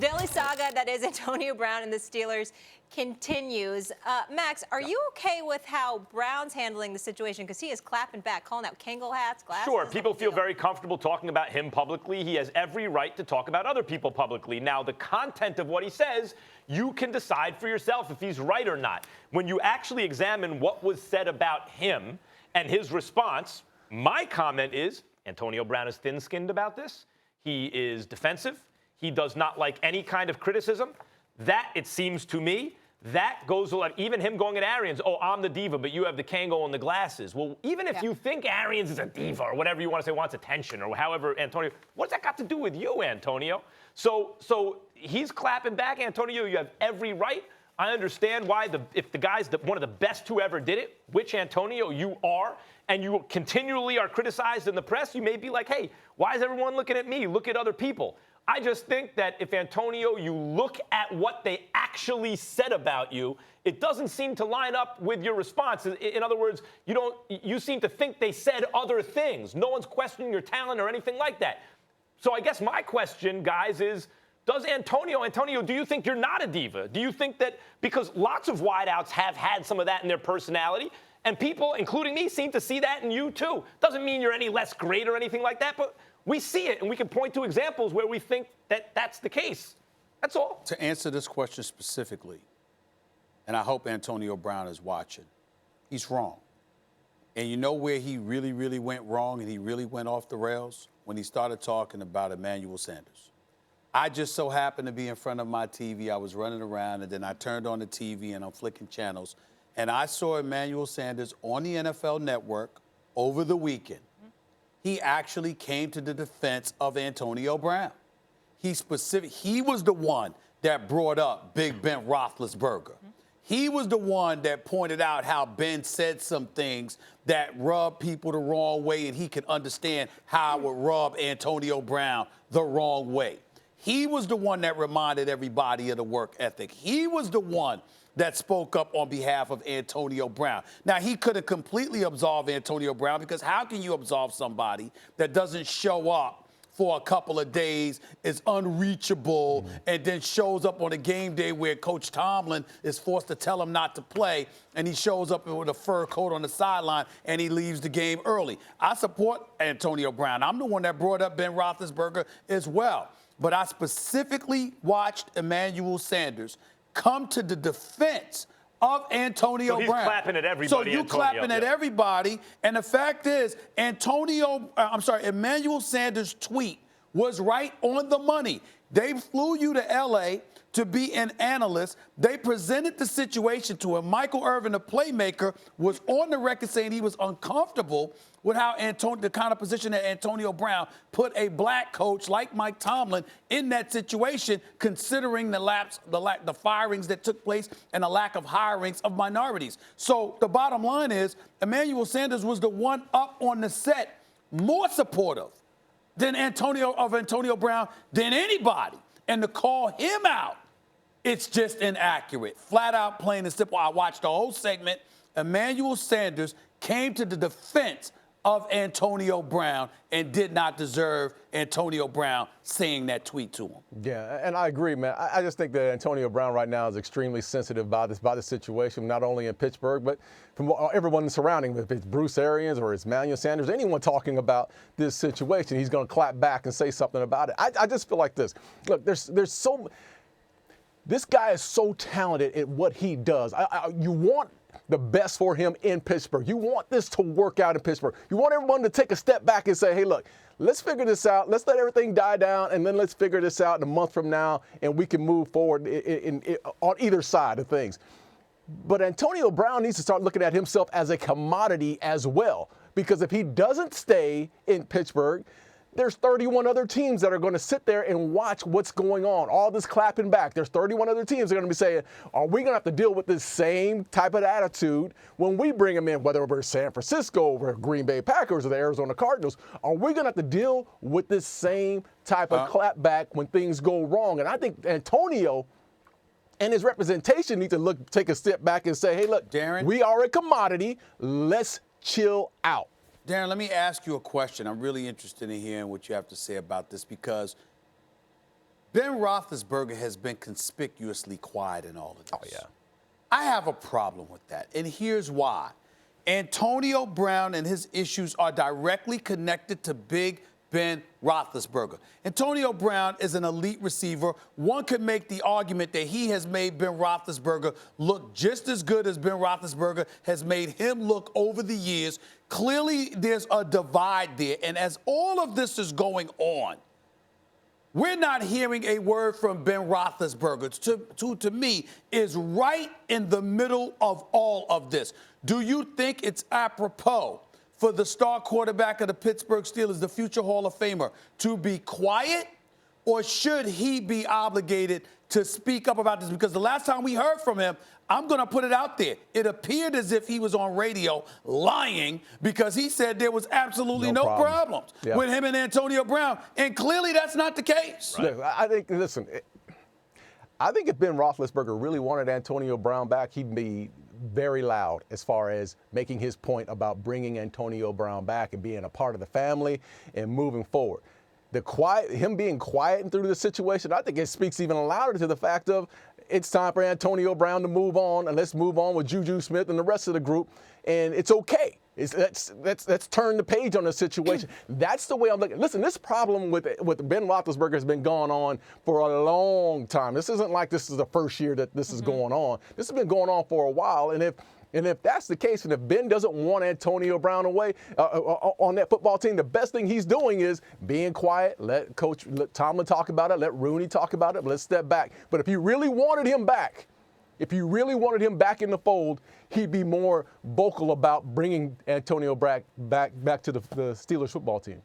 Daily saga that is Antonio Brown and the Steelers continues. Max, are you okay with how Brown's handling the situation? Because he is clapping back, calling out Kangol hats, glasses. Sure, people feel very comfortable talking about him publicly. He has every right to talk about other people publicly. Now, the content of what he says, you can decide for yourself if he's right or not. When you actually examine what was said about him and his response, my comment is Antonio Brown is thin-skinned about this. He is defensive. He does not like any kind of criticism. That, it seems to me, that goes a lot. Even him going at Arians, oh, I'm the diva, but you have the Kangol and the glasses. Well, even if you think Arians is a diva or whatever you want to say, wants attention or however, Antonio, what's that got to do with you, Antonio? So he's clapping back, Antonio. You have every right. I understand why if the guy's one of the best who ever did it, which Antonio you are, and you continually are criticized in the press, you may be like, hey, why is everyone looking at me? Look at other people. I just think that if, Antonio, you look at what they actually said about you, it doesn't seem to line up with your response. In other words, you seem to think they said other things. No one's questioning your talent or anything like that. So I guess my question, guys, is, does Antonio, do you think you're not a diva? Do you think that because lots of wideouts have had some of that in their personality, and people, including me, seem to see that in you too? Doesn't mean you're any less great or anything like that, but we see it, and we can point to examples where we think that that's the case. That's all. To answer this question specifically, and I hope Antonio Brown is watching, he's wrong. And you know where he really, really went wrong and he really went off the rails? When he started talking about Emmanuel Sanders. I just so happened to be in front of my TV. I was running around, and then I turned on the TV, and I'm flicking channels, and I saw Emmanuel Sanders on the NFL Network over the weekend. He actually came to the defense of Antonio Brown. He was the one that brought up Big Ben Roethlisberger. He was the one that pointed out how Ben said some things that rubbed people the wrong way, and he could understand how it would rub Antonio Brown the wrong way. He was the one that reminded everybody of the work ethic. He was the one that spoke up on behalf of Antonio Brown. Now, he could have completely absolved Antonio Brown, because how can you absolve somebody that doesn't show up for a couple of days, is unreachable, and then shows up on a game day where Coach Tomlin is forced to tell him not to play, and he shows up with a fur coat on the sideline, and he leaves the game early? I support Antonio Brown. I'm the one that brought up Ben Roethlisberger as well. But I specifically watched Emmanuel Sanders come to the defense of Antonio Brown. So he's clapping at everybody. So you clapping at everybody, and the fact is, Emmanuel Sanders' tweet was right on the money. They flew you to L.A. to be an analyst. They presented the situation to him. Michael Irvin, the playmaker, was on the record saying he was uncomfortable with how the kind of position that Antonio Brown put a black coach like Mike Tomlin in that situation, considering the firings that took place and the lack of hirings of minorities. So the bottom line is, Emmanuel Sanders was the one up on the set, more supportive than Antonio Brown than anybody. And to call him out, it's just inaccurate. Flat out, plain and simple. I watched the whole segment. Emmanuel Sanders came to the defense of Antonio Brown and did not deserve Antonio Brown saying that tweet to him. Yeah, and I agree, man. I just think that Antonio Brown right now is extremely sensitive about this situation, not only in Pittsburgh, but from everyone surrounding him. If it's Bruce Arians or it's Emmanuel Sanders, anyone talking about this situation, he's going to clap back and say something about it. I just feel like this. Look, this guy is so talented at what he does. You want the best for him in Pittsburgh. You want this to work out in Pittsburgh. You want everyone to take a step back and say, hey, look, let's figure this out. Let's let everything die down, and then let's figure this out in a month from now, and we can move forward on either side of things. But Antonio Brown needs to start looking at himself as a commodity as well, because if he doesn't stay in Pittsburgh, there's 31 other teams that are going to sit there and watch what's going on. All this clapping back. There's 31 other teams that are going to be saying, are we going to have to deal with this same type of attitude when we bring them in, whether we're San Francisco, or Green Bay Packers, or the Arizona Cardinals? Are we going to have to deal with this same type of clapback when things go wrong? And I think Antonio and his representation need to take a step back and say, hey, look, Darren, we are a commodity. Let's chill out. Darren, let me ask you a question. I'm really interested in hearing what you have to say about this, because Ben Roethlisberger has been conspicuously quiet in all of this. Oh, yeah. I have a problem with that, and here's why. Antonio Brown and his issues are directly connected to Big Ben Roethlisberger. Antonio Brown is an elite receiver. One could make the argument that he has made Ben Roethlisberger look just as good as Ben Roethlisberger has made him look over the years. Clearly, there's a divide there, and as all of this is going on, we're not hearing a word from Ben Roethlisberger, to me, is right in the middle of all of this. Do you think it's apropos for the star quarterback of the Pittsburgh Steelers, the future Hall of Famer, to be quiet? Or should he be obligated to speak up about this? Because the last time we heard from him, I'm going to put it out there, it appeared as if he was on radio lying because he said there was absolutely no problems with him and Antonio Brown. And clearly that's not the case. Right. I think if Ben Roethlisberger really wanted Antonio Brown back, he'd be very loud as far as making his point about bringing Antonio Brown back and being a part of the family and moving forward. Him being quiet through the situation, I think it speaks even louder to the fact of it's time for Antonio Brown to move on, and let's move on with Juju Smith and the rest of the group, and it's okay. Let's turn the page on the situation. That's the way I'm looking. Listen, this problem with Ben Roethlisberger has been going on for a long time. This isn't like this is the first year that this is going on. This has been going on for a while, and if that's the case, and if Ben doesn't want Antonio Brown away on that football team, the best thing he's doing is being quiet, let Tomlin talk about it, let Rooney talk about it, let's step back. But if you really wanted him back, in the fold, he'd be more vocal about bringing Antonio back to the Steelers football team.